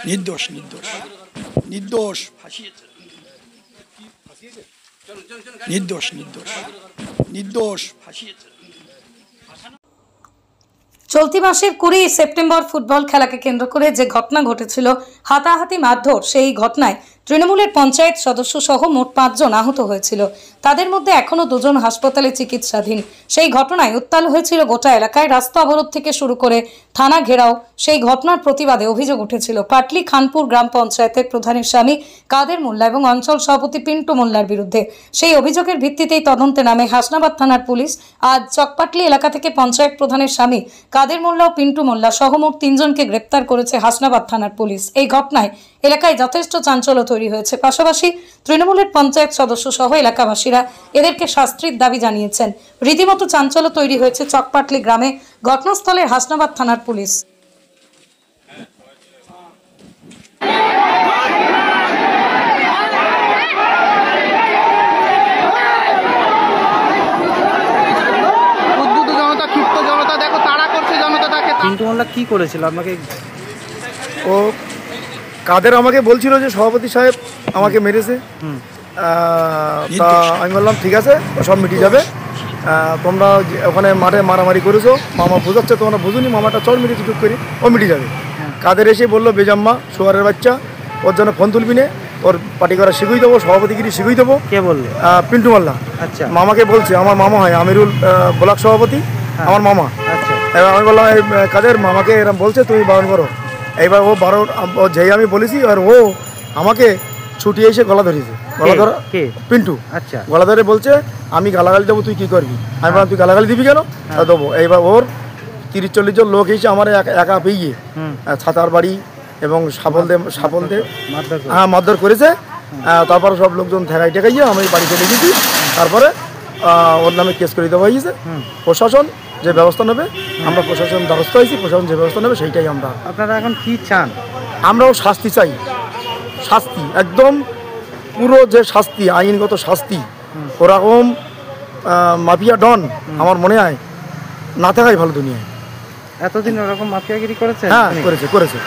निर्दोष निर्दोष निर्दोष निर्दोष निर्दोष निर्दोष চলতি মাসের 20 সেপ্টেম্বর ফুটবল খেলাকে কেন্দ্র করে যে ঘটনা ঘটেছিল হাতাহাতি মারধর, সেই ঘটনায় তৃণমূলের পঞ্চায়েত সদস্য সহ মোট 5 জন আহত হয়েছিল। তাদের মধ্যে এখনো 2 জন হাসপাতালে চিকিৎসাধীন। সেই ঘটনায় উত্তাল হয়েছিল গোটা এলাকায়। রাস্তা অবরোধ থেকে শুরু করে থানা ঘেরাও। সেই ঘটনার প্রতিবাদে অভিযোগ উঠেছিল পাটলি খানপুর গ্রাম পঞ্চায়েতের প্রধানের স্বামী কাদের মোল্লা এবং অঞ্চল সভাপতি পিন্টু মোল্লার বিরুদ্ধে। সেই অভিযোগের ভিত্তিতেই তদন্তে নামে হাসনাবাদ থানার পুলিশ। আজ চকপাটলি এলাকা থেকে পঞ্চায়েত প্রধানের স্বামী কাদের মোল্লা ও পিন্টু মোল্লা সহ মোট 3 জনকে গ্রেপ্তার করেছে হাসনাবাদ থানার পুলিশ। এই ঘটনায় এলাকায় যথেষ্ট চাঞ্চল্য তৈরি হয়েছে। পাশাপাশি তৃণমূলের পঞ্চায়েত সদস্য সহ এলাকাবাসীরা এদেরকে শাস্তির দাবি জানিয়েছেন। রীতিমতো চাঞ্চল্য তৈরি হয়েছে চকপাটলি গ্রামে। ঘটনাস্থলে হাসনাবাদ থানার পুলিশ। পিন্টু মোল্লা কি করেছিল আপনাকে? ও কাদের আমাকে বলছিল যে সভাপতি সাহেব আমাকে মেরেছে। তা আমি বললাম ঠিক আছে, সব মিটে যাবে। তোমরা ওখানে মাঠে মারামারি করেছো, মামা বোঝাচ্ছে, তোমরা বুঝুনি, মামাটা চল মেরেছি টুক করে, ও মিটে যাবে। কাদের এসে বললো বেজাম্মা সোয়ারের বাচ্চা, ওর জন্য ফোন তুলবি নে, ওর পার্টি করা শিখিয়ে দেবো, সভাপতিগিরি শিখিয়ে দেবো। কে বললো? পিন্টু মোল্লা। আচ্ছা, মামাকে মামাকে বলছে, আমার মামা হয় আমিরুল ব্লক সভাপতি, আমার মামা। আচ্ছা, এবার আমি বললাম কাদের মামাকে এরকম বলছে, তুমি বারণ করো। এইবার ও যেই আমি বলেছি, আর ও আমাকে ছুটি এসে গলা ধরেছে। গলা ধরা পিন্টু। আচ্ছা, গলা ধরে বলছে আমি গালাগালি দেবো, তুই কি করবি? আমি বললাম তুই গালাগালি দিবি কেন? দেবো। এইবার ওর 30-40 জন লোক এসে আমার একা পেয়ে ছাতার বাড়ি এবং সাপল দিয়ে মারধর করেছে। তারপরে সব লোকজন ঠেকাই ঠেকাইয়ে আমি বাড়ি চলে গেছি। তারপরে ওর নামে কেস করে দেওয়া হয়েছে। প্রশাসন যে ব্যবস্থা নেবে, আমরা প্রশাসন দ্বারস্থ হয়েছি, প্রশাসন যে ব্যবস্থা নেবে সেইটাই আমরা। আপনারা এখন কি চান? আমরাও শাস্তি চাই, শাস্তি একদম পুরো যে শাস্তি, আইনগত শাস্তি। ওরকম মাফিয়া ডন আমার মনে হয় না থাকাই ভালো দুনিয়ায়। এতদিন ওরকম মাফিয়াগিরি করেছে? হ্যাঁ, করেছে করেছে।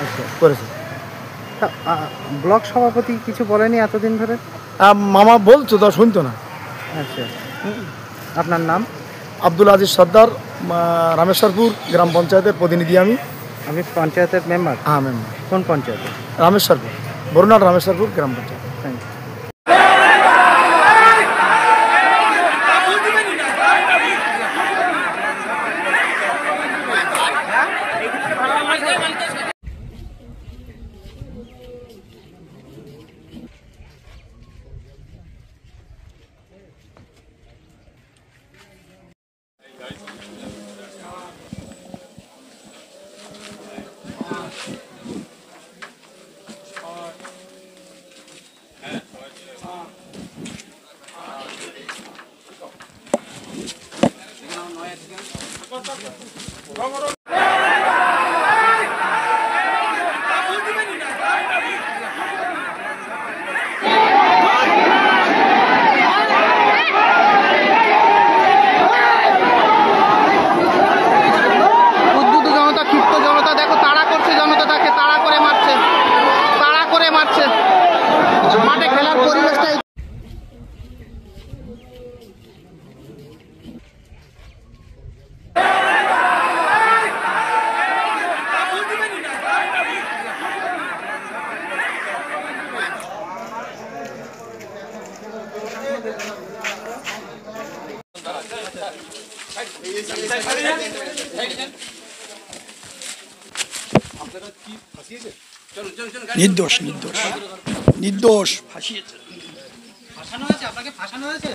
আচ্ছা, করেছে। ব্লক সভাপতি কিছু বলেনি এতদিন ধরে? মামা বলছো তো, শুনতো না। আচ্ছা, আপনার নাম? আব্দুল আজিজ সর্দার, রামেশ্বরপুর গ্রাম পঞ্চায়েতের প্রতিনিধি। আমি পঞ্চায়েতের মেম্বার? হ্যাঁ, মেম্বার। কোন পঞ্চায়েতে? রামেশ্বরপুর, বরুণার রামেশ্বরপুর গ্রাম পঞ্চায়েত। Thank you. মাঠে খেলার পরিবেশটা निर्दोष निर्दोष निर्दोष ফাঁসানো হয়েছে? আপনাকে ফাঁসানো হয়েছে?